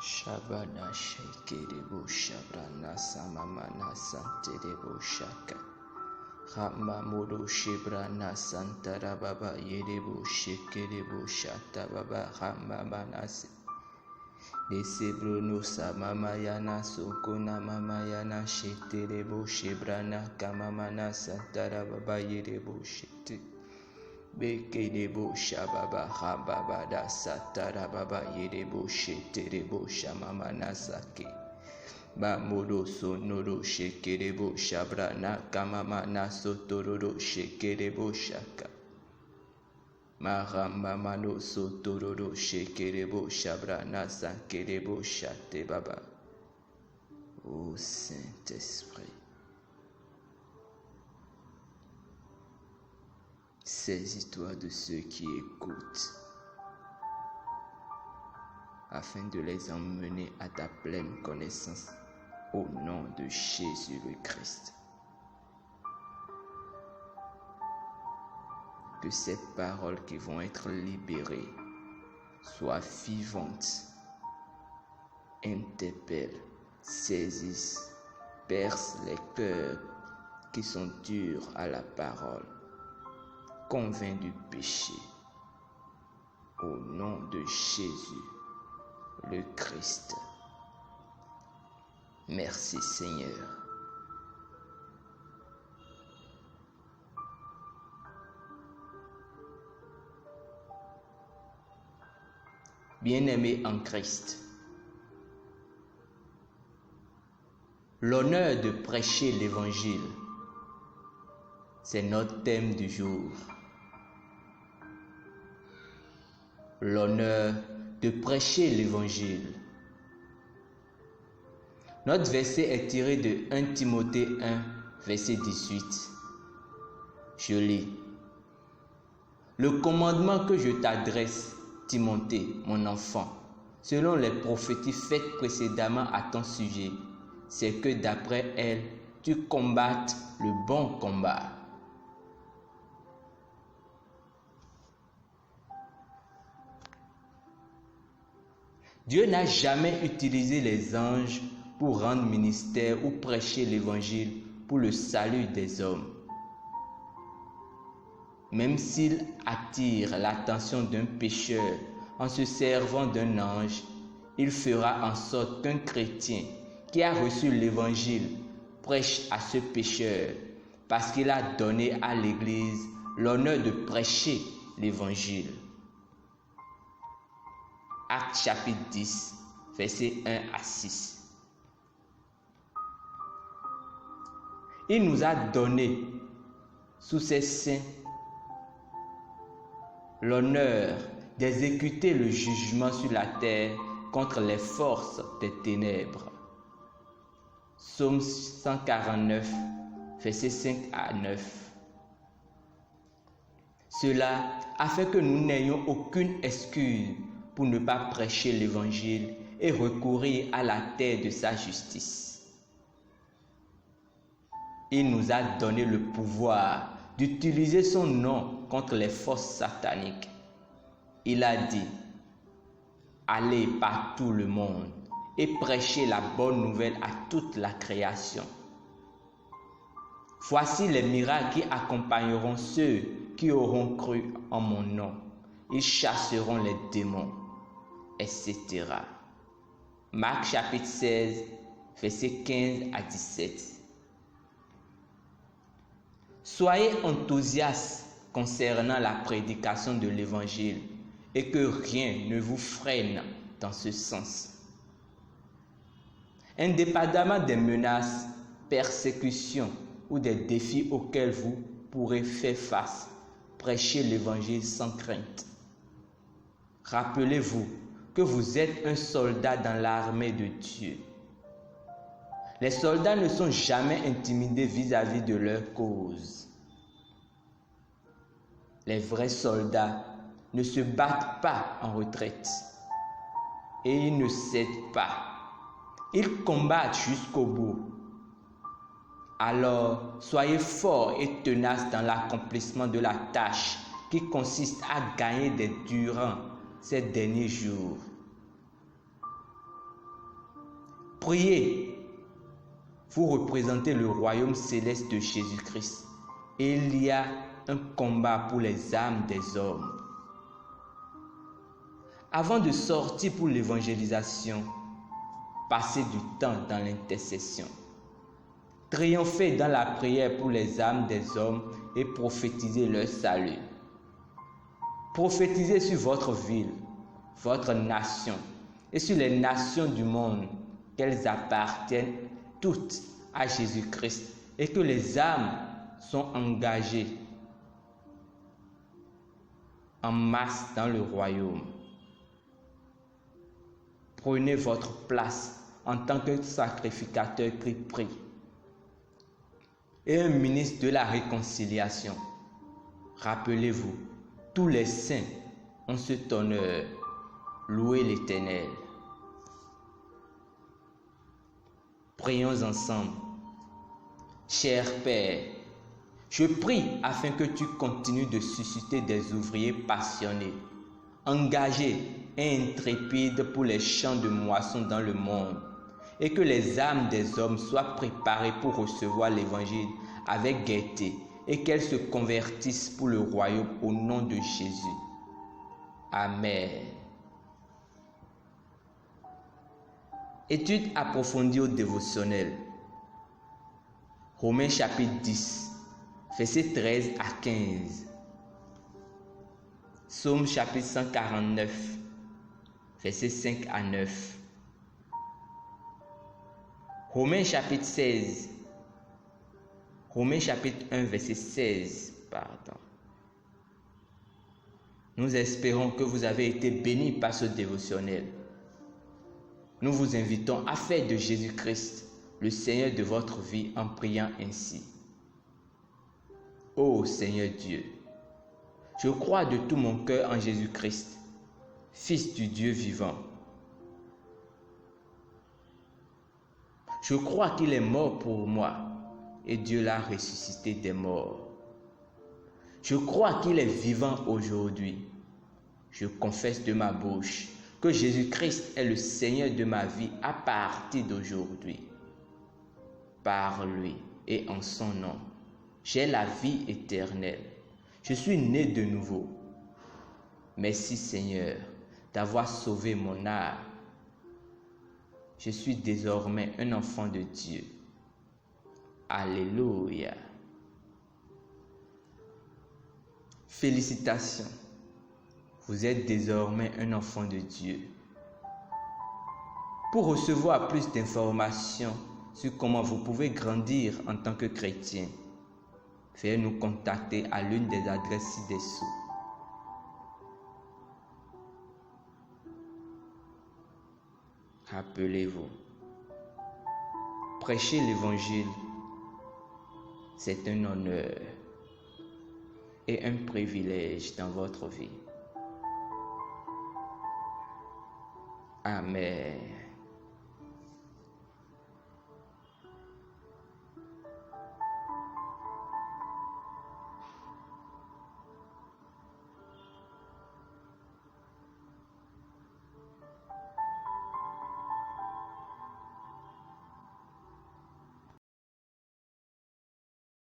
Shabana Shekerebo Shabrana Samamana Santerebo Shaka Hamamodo Shebrana Santarababa Yerebo Shekerebo Shatababa Hamamanasi Desebrono Samamayana Sokona Mamayana Sheterebo Shebrana Kamamana Santarababa Yerebo Shete Bekedebo Shababa Hababa da Satarababa Yerebo Sheterebo Shamamana Sake Bamodo Sonoro Shekerebo Shabrana Kamamana Sotororo Shekerebo Shaka Mahamamano Sotororo Shekerebo Shabrana Sankerebo Shate Baba. Ô Saint-Esprit, saisis-toi de ceux qui écoutent, afin de les emmener à ta pleine connaissance, au nom de Jésus le Christ. Que ces paroles qui vont être libérées soient vivantes, interpellent, saisissent, percent les cœurs qui sont durs à la parole, convainc du péché, au nom de Jésus, le Christ. Merci Seigneur. Bien-aimés en Christ, l'honneur de prêcher l'Évangile, c'est notre thème du jour. L'honneur de prêcher l'Évangile. Notre verset est tiré de 1 Timothée 1, verset 18. Je lis. Le commandement que je t'adresse, Timothée, mon enfant, selon les prophéties faites précédemment à ton sujet, c'est que d'après elles, tu combattes le bon combat. Dieu n'a jamais utilisé les anges pour rendre ministère ou prêcher l'évangile pour le salut des hommes. Même s'il attire l'attention d'un pécheur en se servant d'un ange, il fera en sorte qu'un chrétien qui a reçu l'évangile prêche à ce pécheur parce qu'il a donné à l'Église l'honneur de prêcher l'évangile. Actes chapitre 10, versets 1 à 6. Il nous a donné, sous ses saints, l'honneur d'exécuter le jugement sur la terre contre les forces des ténèbres. Psaume 149, versets 5 à 9. Cela a fait que nous n'ayons aucune excuse pour ne pas prêcher l'évangile et recourir à la terre de sa justice. Il nous a donné le pouvoir d'utiliser son nom contre les forces sataniques. Il a dit, allez par tout le monde et prêchez la bonne nouvelle à toute la création. Voici les miracles qui accompagneront ceux qui auront cru en mon nom. Ils chasseront les démons, etc. Marc chapitre 16, versets 15 à 17. Soyez enthousiastes concernant la prédication de l'Évangile et que rien ne vous freine dans ce sens. Indépendamment des menaces, persécutions ou des défis auxquels vous pourrez faire face, prêchez l'Évangile sans crainte. Rappelez-vous que vous êtes un soldat dans l'armée de Dieu. Les soldats ne sont jamais intimidés vis-à-vis de leur cause. Les vrais soldats ne se battent pas en retraite et ils ne cèdent pas. Ils combattent jusqu'au bout. Alors, soyez forts et tenaces dans l'accomplissement de la tâche qui consiste à gagner durant ces derniers jours. Priez. Vous représentez le royaume céleste de Jésus-Christ. Et il y a un combat pour les âmes des hommes. Avant de sortir pour l'évangélisation, passez du temps dans l'intercession. Triomphez dans la prière pour les âmes des hommes et prophétisez leur salut. Prophétisez sur votre ville, votre nation et sur les nations du monde, qu'elles appartiennent toutes à Jésus-Christ et que les âmes sont engagées en masse dans le royaume. Prenez votre place en tant que sacrificateur qui prie et un ministre de la réconciliation. Rappelez-vous, tous les saints ont cet honneur. Louez l'Éternel. Prions ensemble. Cher Père, je prie afin que tu continues de susciter des ouvriers passionnés, engagés et intrépides pour les champs de moisson dans le monde, et que les âmes des hommes soient préparées pour recevoir l'Évangile avec gaieté et qu'elles se convertissent pour le royaume au nom de Jésus. Amen. Étude approfondie au dévotionnel. Romains chapitre 10, versets 13 à 15. Psaume chapitre 149, versets 5 à 9. Romains chapitre 16. Romains chapitre 1, verset 16. Nous espérons que vous avez été bénis par ce dévotionnel. Nous vous invitons à faire de Jésus-Christ le Seigneur de votre vie en priant ainsi. Ô Seigneur Dieu, je crois de tout mon cœur en Jésus-Christ, Fils du Dieu vivant. Je crois qu'il est mort pour moi et Dieu l'a ressuscité des morts. Je crois qu'il est vivant aujourd'hui. Je confesse de ma bouche que Jésus-Christ est le Seigneur de ma vie à partir d'aujourd'hui. Par lui et en son nom, j'ai la vie éternelle. Je suis né de nouveau. Merci Seigneur d'avoir sauvé mon âme. Je suis désormais un enfant de Dieu. Alléluia. Félicitations. Vous êtes désormais un enfant de Dieu. Pour recevoir plus d'informations sur comment vous pouvez grandir en tant que chrétien, veuillez nous contacter à l'une des adresses ci-dessous. Rappelez-vous, prêcher l'Évangile, c'est un honneur et un privilège dans votre vie. Amen.